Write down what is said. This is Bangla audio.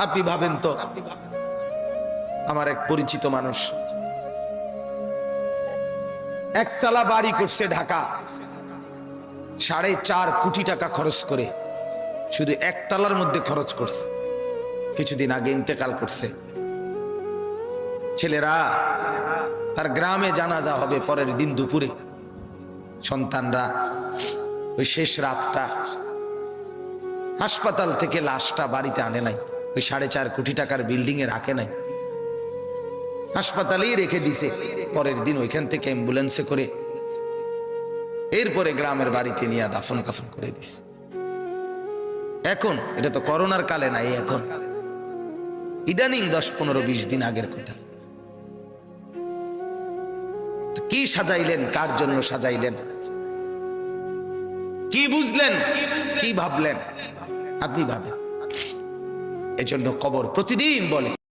আপনি ভাবেন তো, আমার এক পরিচিত মানুষ একতলা বাড়ি করছে ঢাকা, 4.5 কোটি টাকা খরচ করে, শুধু একতলার মধ্যে খরচ করছে। কিছুদিন আগে ইন্তেকাল করছে। ছেলেরা, তার গ্রামে জানাজা হবে পরের দিন দুপুরে। সন্তানরা ওই শেষ রাতটা হাসপাতাল থেকে লাশটা বাড়িতে আনে নাই, ওই 4.5 কোটি টাকার বিল্ডিং এ রাখে নাই, হাসপাতালেই রেখে দিছে। পরের দিন ওইখান থেকে অ্যাম্বুলেন্সে করে এরপরে গ্রামের বাড়িতে নিয়ে দাফন কাফন করে দিছে। এখন এটা তো করোনার কালে নাই, এখন ইদানিং 10-15-20 দিন আগের কথা। কি সাজাইলেন, কার জন্য সাজাইলেন, কি বুঝলেন, কি ভাবলেন? আপনি ভাবেন। এজন্য কবর প্রতিদিন বলে